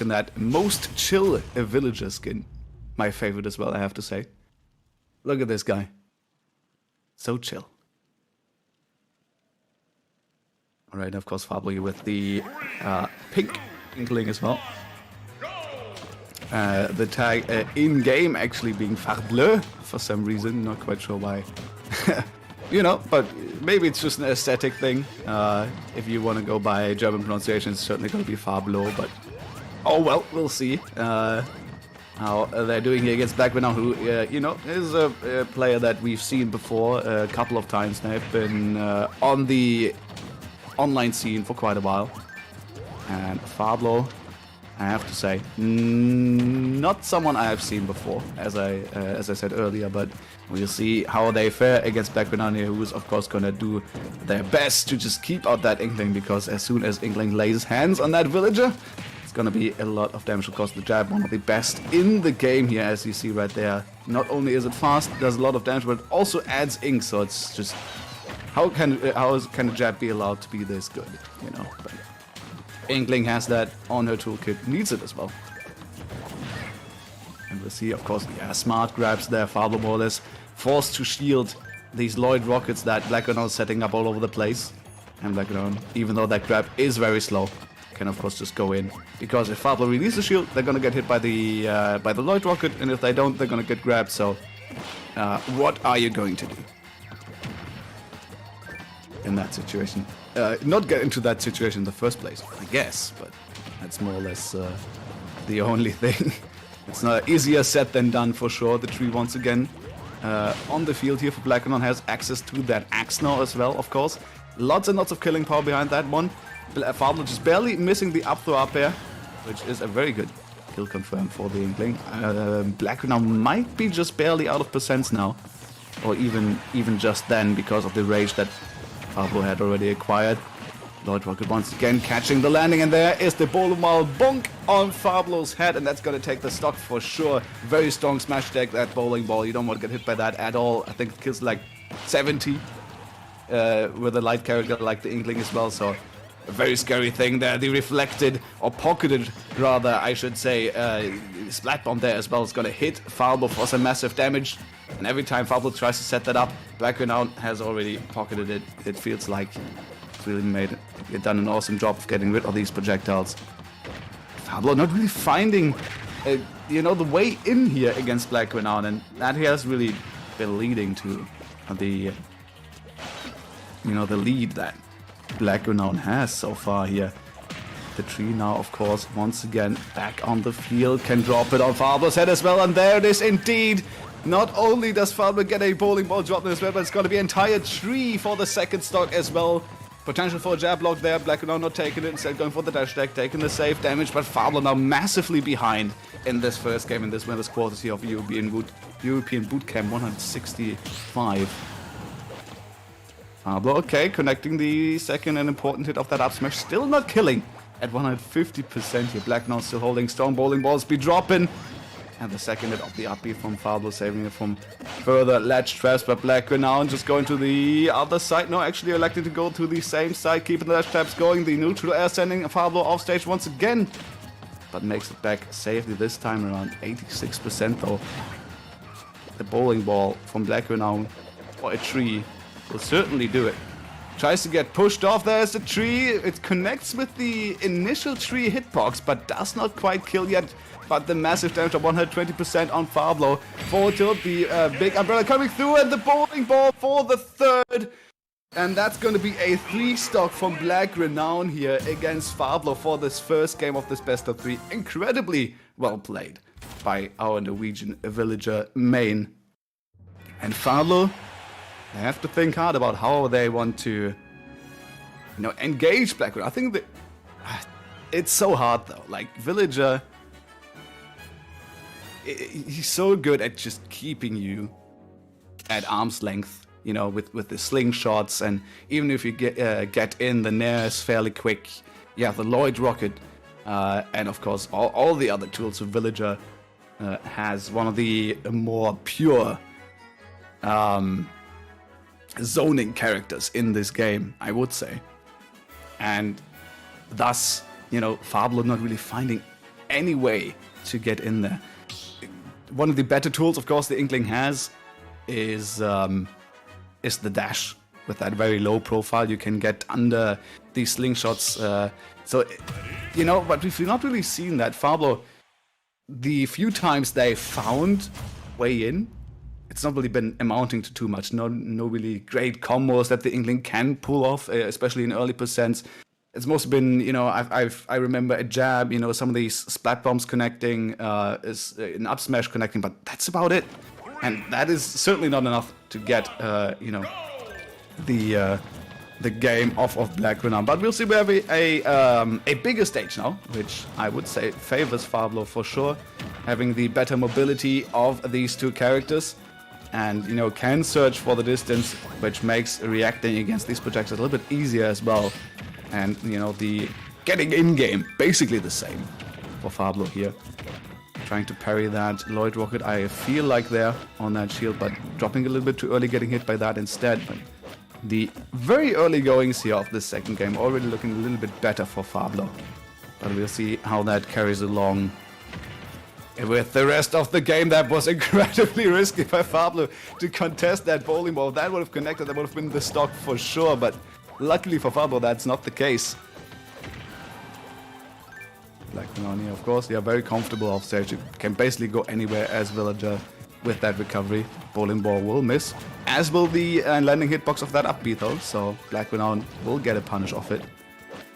in that most chill villager skin. My favorite as well, I have to say. Look at this guy. So chill. Alright, of course, Farblo with the pink Inkling as well. The tag in-game actually being Farblo for some reason, not quite sure why. You know, but maybe it's just an aesthetic thing. If you want to go by German pronunciation, it's certainly going to be Farblo, but oh well, we'll see how they're doing here against Blackrenown, who, you know, is a player that we've seen before a couple of times. They've been on the online scene for quite a while. And Farblo, I have to say, not someone I have seen before, as I said earlier, but we'll see how they fare against Blackrenown here, who is of course gonna do their best to just keep out that Inkling, because as soon as Inkling lays hands on that villager, it's gonna be a lot of damage. Of course, the jab, one of the best in the game here, as you see right there. Not only is it fast, does a lot of damage, but it also adds ink, so it's just, how can a jab be allowed to be this good, you know? But Inkling has that on her toolkit, needs it as well. And we'll see, of course, yeah, smart grabs there. Farblo more or less forced to shield these Lloyd rockets that Blackrenown is setting up all over the place. And Blackrenown, even though that grab is very slow, can of course just go in. Because if Farblo releases the shield, they're gonna get hit by the Lloyd rocket, and if they don't, they're gonna get grabbed. So, what are you going to do in that situation? Not get into that situation in the first place, I guess, but that's more or less the only thing. It's not easier said than done for sure. The tree once again on the field here for Blackrenown has access to that axe now as well, of course. Lots and lots of killing power behind that one. Farblo just barely missing the up throw up air, which is a very good kill confirmed for the Inkling. Blackrenown might be just barely out of percents now, or even just then, because of the rage that Farblo had already acquired. Lloyd rocket once again catching the landing, and there is the bowling ball bonk on Farblo's head, and that's gonna take the stock for sure. Very strong smash deck, that bowling ball. You don't want to get hit by that at all. I think it kills like 70 with a light character like the Inkling as well, so a very scary thing there. The reflected, or pocketed rather, I should say, splat bomb there as well is gonna hit Farblo for some massive damage. And every time Farblo tries to set that up, Blackrenown has already pocketed it. It feels like it's really done an awesome job of getting rid of these projectiles. Farblo not really finding, you know, the way in here against Blackrenown, and that has really been leading to the, you know, the lead that Blackrenown has so far here. The tree now, of course, once again back on the field, can drop it on Farblo's head as well, and there it is indeed. Not only does Farblo get a bowling ball drop in as well, but it's going to be an entire tree for the second stock as well. Potential for a jab block there. Blackrenown not taking it, instead going for the dash deck, taking the safe damage, but Farblo now massively behind in this first game, in this winners quarters here of European Bootcamp 165. Farblo, okay, connecting the second and important hit of that up smash, still not killing at 150% here. Blackrenown still holding strong, bowling balls be dropping. And the second hit of the upbeat from Farblo, saving it from further ledge traps, but Blackrenown just going to the other side. No, actually electing to go to the same side, keeping the ledge traps going. The neutral air sending Farblo off stage once again, but makes it back safely this time around. 86% though. The bowling ball from Blackrenown or a tree will certainly do it. Tries to get pushed off. There's the tree. It connects with the initial tree hitbox, but does not quite kill yet. But the massive damage of 120% on Farblo. Forward tilt, the big umbrella coming through, and the bowling ball for the third. And that's going to be a 3-stock from Blackrenown here against Farblo for this first game of this best of 3. Incredibly well played by our Norwegian villager main. And Farblo, they have to think hard about how they want to, you know, engage Blackrenown. I think that it's so hard though. Like, villager, he's so good at just keeping you at arm's length, you know, with the slingshots, and even if you get in, the nair is fairly quick. Yeah, the Lloyd rocket, and of course all the other tools of villager has one of the more pure zoning characters in this game, I would say. And thus, you know, Farblo not really finding any way to get in there. One of the better tools, of course, the Inkling has is the dash. With that very low profile, you can get under these slingshots. So, you know, but we've not really seen that. Farblo, the few times they found way in, it's not really been amounting to too much. No really great combos that the Inkling can pull off, especially in early percents. It's mostly been, you know, I remember a jab, you know, some of these splat bombs connecting, is an up smash connecting, but that's about it. And that is certainly not enough to get, you know, the game off of Blackrenown. But we'll see. We have a bigger stage now, which I would say favors Farblo for sure, having the better mobility of these two characters, and, you know, can search for the distance, which makes reacting against these projectiles a little bit easier as well. And, you know, the getting in game, basically the same for Farblo here. Trying to parry that Lloyd Rocket. I feel like they're on that shield, but dropping a little bit too early, getting hit by that instead. But the very early goings here of this second game already looking a little bit better for Farblo. But we'll see how that carries along with the rest of the game. That was incredibly risky by Farblo to contest that bowling ball. If that would have connected, that would have been the stock for sure. But luckily for Farblo, that's not the case. Blackrenown here, of course, yeah, very comfortable off stage. You can basically go anywhere as Villager with that recovery. Bowling ball will miss, as will the landing hitbox of that upbeat though, so Blackrenown will get a punish off it.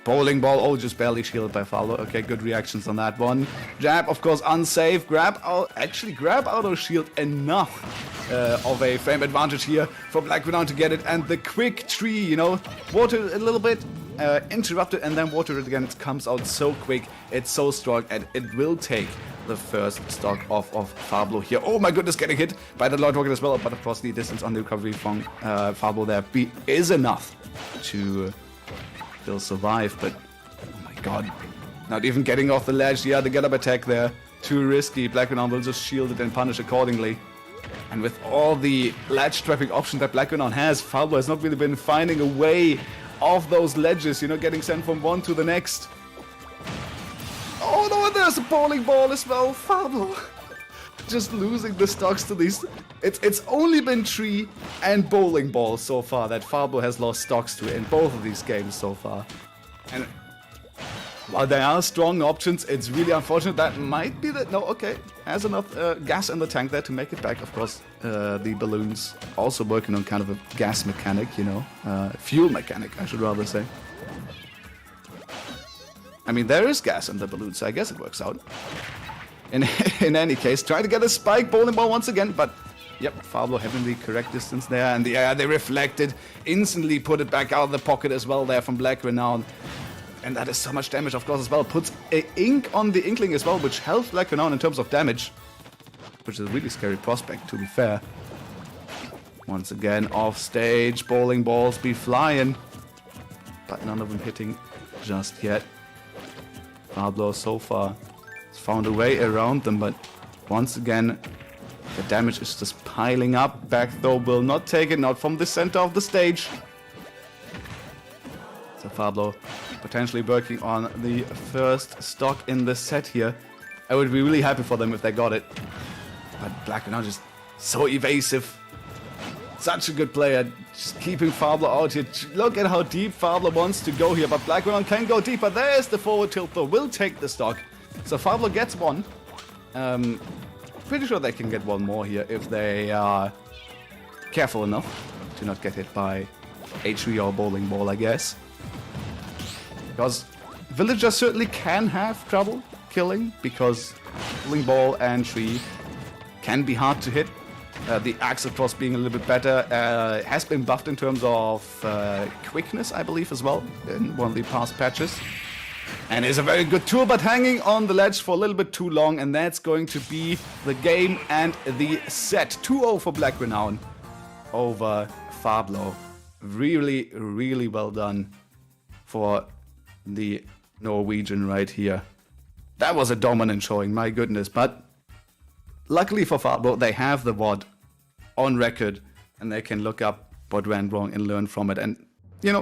Bowling ball, oh, just barely shielded by Farblo. Okay, good reactions on that one. Jab, of course, unsafe. Grab out of shield enough of a frame advantage here for Blackrenown to get it. And the quick tree, you know, water a little bit, interrupted, and then water it again. It comes out so quick, it's so strong, and it will take the first stock off of Farblo here. Oh my goodness, getting hit by the Lloyd Rocket as well. But of course, the distance on the recovery from Farblo there is enough to still survive. But oh my god, not even getting off the ledge. Yeah, the get up attack there, too risky. Blackrenown will just shield it and punish accordingly. And with all the ledge trapping options that Blackrenown has, Farblo has not really been finding a way off those ledges, you know, getting sent from one to the next. Oh no, and there's a bowling ball as well. Farblo just losing the stocks to these. It's only been tree and bowling ball so far that Farblo has lost stocks to in both of these games so far. And while there are strong options, it's really unfortunate. That might be that. No, okay, has enough gas in the tank there to make it back. Of course, the balloons also working on kind of a gas mechanic, you know, fuel mechanic, I should rather say. I mean, there is gas in the balloon, so I guess it works out. In any case, trying to get a spike bowling ball once again, but yep, Farblo having the correct distance there, and they reflected, instantly put it back out of the pocket as well there from Blackrenown. And that is so much damage, of course, as well. Puts a ink on the Inkling as well, which helps Blackrenown in terms of damage, which is a really scary prospect, to be fair. Once again, off stage, bowling balls be flying, but none of them hitting just yet. Farblo so far has found a way around them, but once again, the damage is just piling up. Back throw will not take it, not from the center of the stage. So Farblo potentially working on the first stock in the set here. I would be really happy for them if they got it. But Blackrenown just so evasive. Such a good player, just keeping Farblo out here. Look at how deep Farblo wants to go here, but Blackrenown can go deeper. There's the forward tilt though, will take the stock. So Farblo gets one. Pretty sure they can get one more here if they are careful enough to not get hit by a tree or bowling ball, I guess. Because villagers certainly can have trouble killing, because bowling ball and tree can be hard to hit. The axe, of course, being a little bit better, has been buffed in terms of quickness, I believe, as well, in one of the past patches. And is a very good tool, but hanging on the ledge for a little bit too long, and that's going to be the game and the set. 2-0 for Blackrenown over Farblo. Really, really well done for the Norwegian right here. That was a dominant showing, my goodness, but luckily for Farblo, they have the VOD on record, and they can look up what went wrong and learn from it. And